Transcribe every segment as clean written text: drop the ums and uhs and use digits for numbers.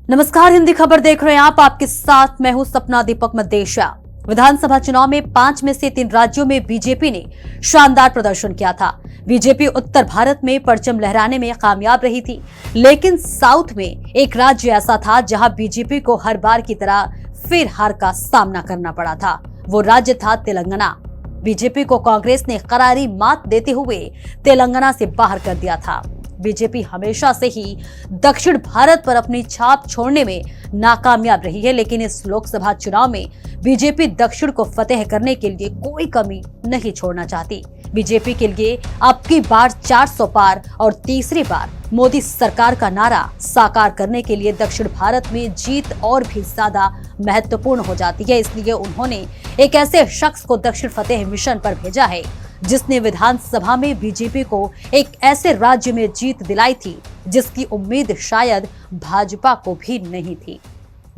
नमस्कार, हिंदी खबर देख रहे हैं आप। आपके साथ मैं हूं सपना दीपक मदेशिया। विधानसभा चुनाव में 5 में से 3 राज्यों में बीजेपी ने शानदार प्रदर्शन किया था। बीजेपी उत्तर भारत में परचम लहराने में कामयाब रही थी, लेकिन साउथ में एक राज्य ऐसा था जहां बीजेपी को हर बार की तरह फिर हार का सामना करना पड़ा था। वो राज्य था तेलंगाना। बीजेपी को कांग्रेस ने करारी मात देते हुए तेलंगाना से बाहर कर दिया था। बीजेपी हमेशा से ही दक्षिण भारत पर अपनी छाप छोड़ने में नाकामयाब रही है, लेकिन इस लोकसभा चुनाव में बीजेपी दक्षिण को फतेह करने के लिए कोई कमी नहीं छोड़ना चाहती। बीजेपी के लिए अब की बार 400 पार और तीसरी बार मोदी सरकार का नारा साकार करने के लिए दक्षिण भारत में जीत और भी ज्यादा महत्वपूर्ण हो जाती है। इसलिए उन्होंने एक ऐसे शख्स को दक्षिण फतेह मिशन पर भेजा है जिसने विधानसभा में बीजेपी को एक ऐसे राज्य में जीत दिलाई थी जिसकी उम्मीद शायद भाजपा को भी नहीं थी।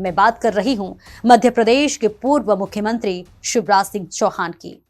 मैं बात कर रही हूं मध्य प्रदेश के पूर्व मुख्यमंत्री शिवराज सिंह चौहान की।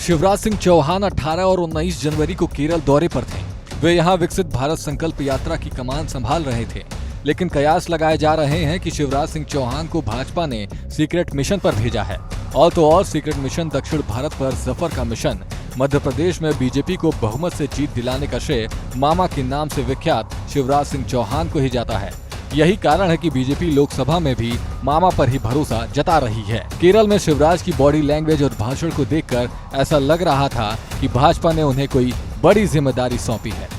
शिवराज सिंह चौहान 18 और 19 जनवरी को केरल दौरे पर थे। वे यहां विकसित भारत संकल्प यात्रा की कमान संभाल रहे थे, लेकिन कयास लगाए जा रहे हैं कि शिवराज सिंह चौहान को भाजपा ने सीक्रेट मिशन पर भेजा है। और तो और सीक्रेट मिशन दक्षिण भारत पर जफर का मिशन मध्य प्रदेश में बीजेपी को बहुमत से जीत दिलाने का श्रेय मामा के नाम से विख्यात शिवराज सिंह चौहान को ही जाता है। यही कारण है कि बीजेपी लोकसभा में भी मामा पर ही भरोसा जता रही है। केरल में शिवराज की बॉडी लैंग्वेज और भाषण को देखकर ऐसा लग रहा था कि भाजपा ने उन्हें कोई बड़ी जिम्मेदारी सौंपी है।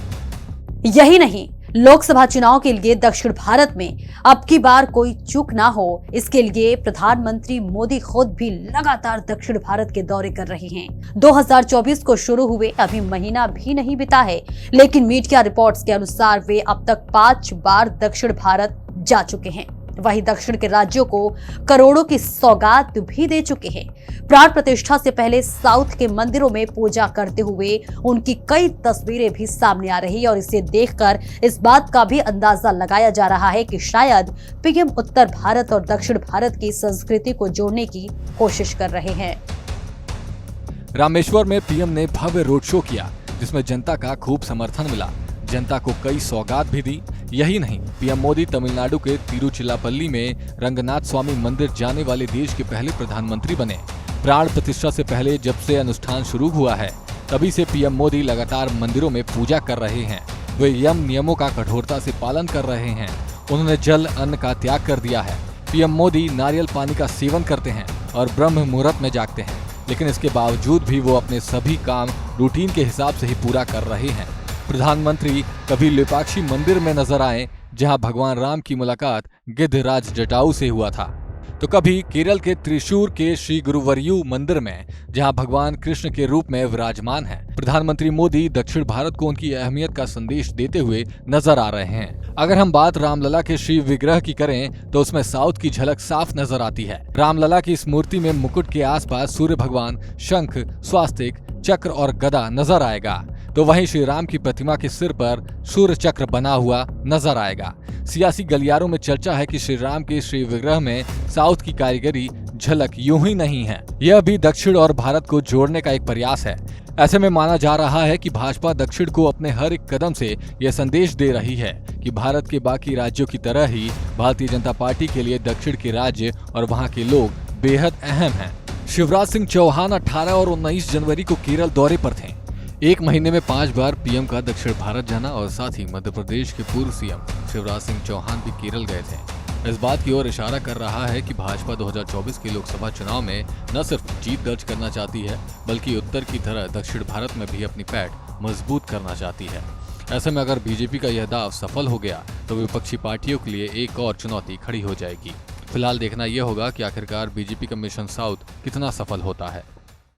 यही नहीं, लोकसभा चुनाव के लिए दक्षिण भारत में अब की बार कोई चूक ना हो, इसके लिए प्रधानमंत्री मोदी खुद भी लगातार दक्षिण भारत के दौरे कर रहे हैं। 2024 को शुरू हुए अभी महीना भी नहीं बीता है, लेकिन मीडिया रिपोर्ट्स के अनुसार वे अब तक 5 बार दक्षिण भारत जा चुके हैं। वहीं दक्षिण के राज्यों को करोड़ों की सौगात भी दे चुके हैं। प्राण प्रतिष्ठा से पहले साउथ के मंदिरों में पूजा करते हुए उनकी कई तस्वीरें भी सामने आ रही है और इसे देखकर इस बात का भी अंदाजा लगाया जा रहा है कि शायद पीएम उत्तर भारत और दक्षिण भारत की संस्कृति को जोड़ने की कोशिश कर रहे हैं। रामेश्वर में पीएम ने भव्य रोड शो किया, जिसमें जनता का खूब समर्थन मिला। जनता को कई सौगात भी दी। यही नहीं, पीएम मोदी तमिलनाडु के तिरुचिरापल्ली में रंगनाथ स्वामी मंदिर जाने वाले देश के पहले प्रधानमंत्री बने। प्राण प्रतिष्ठा से पहले जब से अनुष्ठान शुरू हुआ है, तभी से पीएम मोदी लगातार मंदिरों में पूजा कर रहे हैं। वे यम नियमों का कठोरता से पालन कर रहे हैं। उन्होंने जल अन्न का त्याग कर दिया है। पीएम मोदी नारियल पानी का सेवन करते हैं और ब्रह्म मुहूर्त में जागते हैं, लेकिन इसके बावजूद भी वो अपने सभी काम रूटीन के हिसाब से ही पूरा कर रहे हैं। प्रधानमंत्री कभी लेपाक्षी मंदिर में नजर आए, जहां भगवान राम की मुलाकात गिद्धराज जटाऊ से हुआ था, तो कभी केरल के त्रिशूर के श्री गुरुवर्यू मंदिर में, जहां भगवान कृष्ण के रूप में विराजमान हैं। प्रधानमंत्री मोदी दक्षिण भारत को उनकी अहमियत का संदेश देते हुए नजर आ रहे हैं। अगर हम बात रामलला के श्री विग्रह की करें तो उसमें साउथ की झलक साफ नजर आती है। रामलला की इस मूर्ति में मुकुट के आसपास सूर्य भगवान, शंख, स्वास्तिक, चक्र और गदा नजर आएगा, तो वहीं श्री राम की प्रतिमा के सिर पर सूर्य चक्र बना हुआ नजर आएगा। सियासी गलियारों में चर्चा है कि श्री राम के श्री विग्रह में साउथ की कारीगरी झलक यूं ही नहीं है, यह भी दक्षिण और भारत को जोड़ने का एक प्रयास है। ऐसे में माना जा रहा है कि भाजपा दक्षिण को अपने हर एक कदम से यह संदेश दे रही है कि भारत के बाकी राज्यों की तरह ही भारतीय जनता पार्टी के लिए दक्षिण के राज्य और वहाँ के लोग बेहद अहम हैं। शिवराज सिंह चौहान 18 और 19 जनवरी को केरल दौरे पर थे। एक महीने में 5 बार पीएम का दक्षिण भारत जाना और साथ ही मध्य प्रदेश के पूर्व सीएम शिवराज सिंह चौहान भी केरल गए थे, इस बात की ओर इशारा कर रहा है कि भाजपा 2024 के लोकसभा चुनाव में न सिर्फ जीत दर्ज करना चाहती है, बल्कि उत्तर की तरह दक्षिण भारत में भी अपनी पैठ मजबूत करना चाहती है। ऐसे में अगर बीजेपी का यह दाव सफल हो गया तो विपक्षी पार्टियों के लिए एक और चुनौती खड़ी हो जाएगी। फिलहाल देखना यह होगा कि आखिरकार बीजेपी का मिशन साउथ कितना सफल होता है।